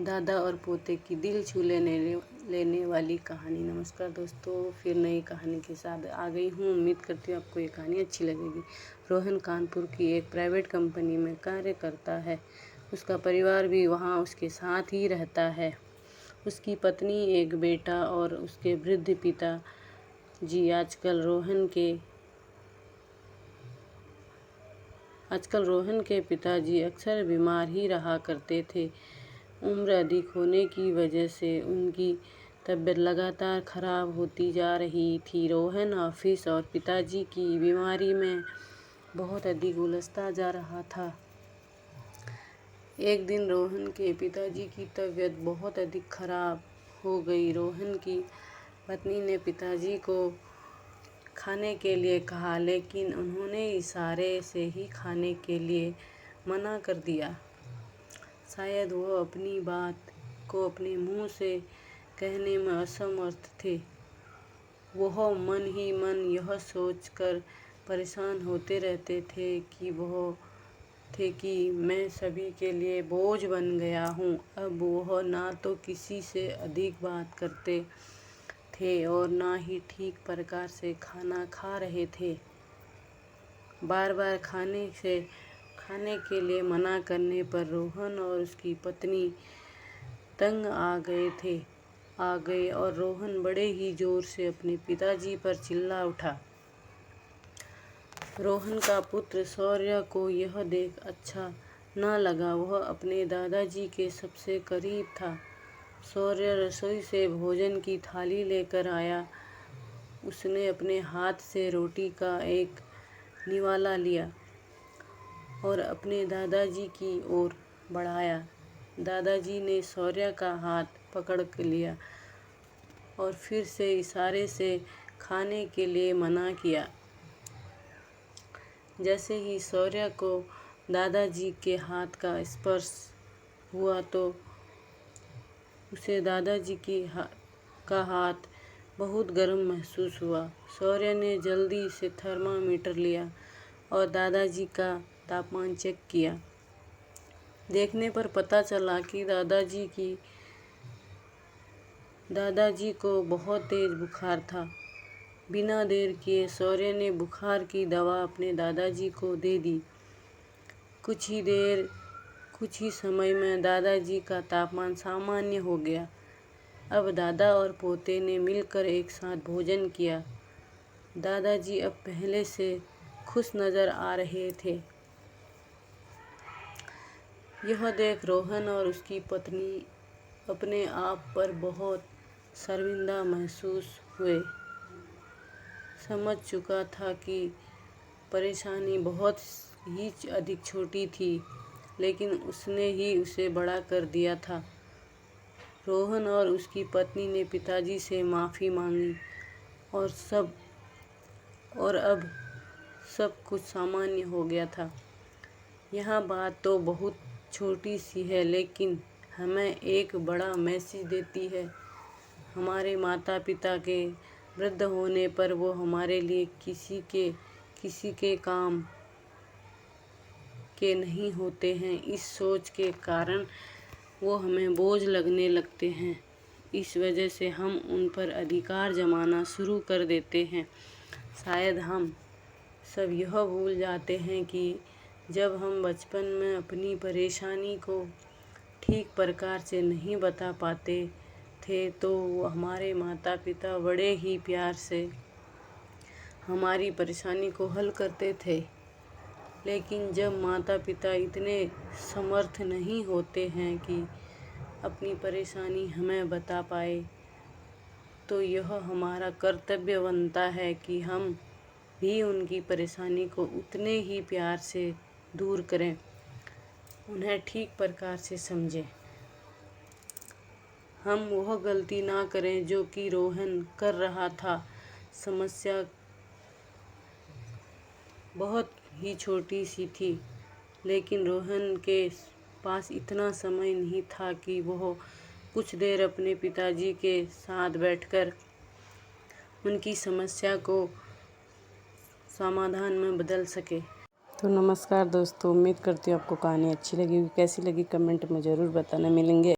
दादा और पोते की दिल छू लेने वाली कहानी। नमस्कार दोस्तों, फिर नई कहानी के साथ आ गई हूँ। उम्मीद करती हूँ आपको ये कहानी अच्छी लगेगी। रोहन कानपुर की एक प्राइवेट कंपनी में कार्य करता है। उसका परिवार भी वहाँ उसके साथ ही रहता है। उसकी पत्नी, एक बेटा और उसके वृद्ध पिता जी। आजकल रोहन के पिताजी अक्सर बीमार ही रहा करते थे। उम्र अधिक होने की वजह से उनकी तबीयत लगातार खराब होती जा रही थी। रोहन ऑफिस और पिताजी की बीमारी में बहुत अधिक उलझता जा रहा था। एक दिन रोहन के पिताजी की तबीयत बहुत अधिक खराब हो गई। रोहन की पत्नी ने पिताजी को खाने के लिए कहा, लेकिन उन्होंने इशारे से ही खाने के लिए मना कर दिया। शायद वह अपनी बात को अपने मुंह से कहने में असमर्थ थे। वह मन ही मन यह सोचकर परेशान होते रहते थे कि मैं सभी के लिए बोझ बन गया हूँ। अब वह ना तो किसी से अधिक बात करते थे और ना ही ठीक प्रकार से खाना खा रहे थे। बार बार खाने के लिए मना करने पर रोहन और उसकी पत्नी तंग आ गए और रोहन बड़े ही जोर से अपने पिताजी पर चिल्ला उठा। रोहन का पुत्र शौर्य को यह देख अच्छा न लगा। वह अपने दादाजी के सबसे करीब था। शौर्य रसोई से भोजन की थाली लेकर आया। उसने अपने हाथ से रोटी का एक निवाला लिया और अपने दादाजी की ओर बढ़ाया। दादाजी ने शौर्य का हाथ पकड़ लिया और फिर से इशारे से खाने के लिए मना किया। जैसे ही शौर्य को दादाजी के हाथ का स्पर्श हुआ तो उसे दादाजी का हाथ बहुत गर्म महसूस हुआ। शौर्य ने जल्दी से थर्मामीटर लिया और दादाजी का तापमान चेक किया। देखने पर पता चला कि दादाजी को बहुत तेज बुखार था। बिना देर किए शौर्य ने बुखार की दवा अपने दादाजी को दे दी। कुछ ही समय में दादाजी का तापमान सामान्य हो गया। अब दादा और पोते ने मिलकर एक साथ भोजन किया। दादाजी अब पहले से खुश नजर आ रहे थे। यह देख रोहन और उसकी पत्नी अपने आप पर बहुत शर्मिंदा महसूस हुए। समझ चुका था कि परेशानी बहुत ही अधिक छोटी थी, लेकिन उसने ही उसे बड़ा कर दिया था। रोहन और उसकी पत्नी ने पिताजी से माफ़ी मांगी और अब सब कुछ सामान्य हो गया था। यह बात तो बहुत छोटी सी है, लेकिन हमें एक बड़ा मैसेज देती है। हमारे माता पिता के वृद्ध होने पर वो हमारे लिए किसी के काम के नहीं होते हैं। इस सोच के कारण वो हमें बोझ लगने लगते हैं। इस वजह से हम उन पर अधिकार जमाना शुरू कर देते हैं। शायद हम सब यह भूल जाते हैं कि जब हम बचपन में अपनी परेशानी को ठीक प्रकार से नहीं बता पाते थे तो हमारे माता पिता बड़े ही प्यार से हमारी परेशानी को हल करते थे। लेकिन जब माता पिता इतने समर्थ नहीं होते हैं कि अपनी परेशानी हमें बता पाए, तो यह हमारा कर्तव्य बनता है कि हम भी उनकी परेशानी को उतने ही प्यार से दूर करें, उन्हें ठीक प्रकार से समझें। हम वह गलती ना करें जो कि रोहन कर रहा था। समस्या बहुत ही छोटी सी थी, लेकिन रोहन के पास इतना समय नहीं था कि वह कुछ देर अपने पिताजी के साथ बैठकर उनकी समस्या को समाधान में बदल सके। तो नमस्कार दोस्तों, उम्मीद करती हूँ आपको कहानी अच्छी लगी। कैसी लगी कमेंट में ज़रूर बताना। मिलेंगे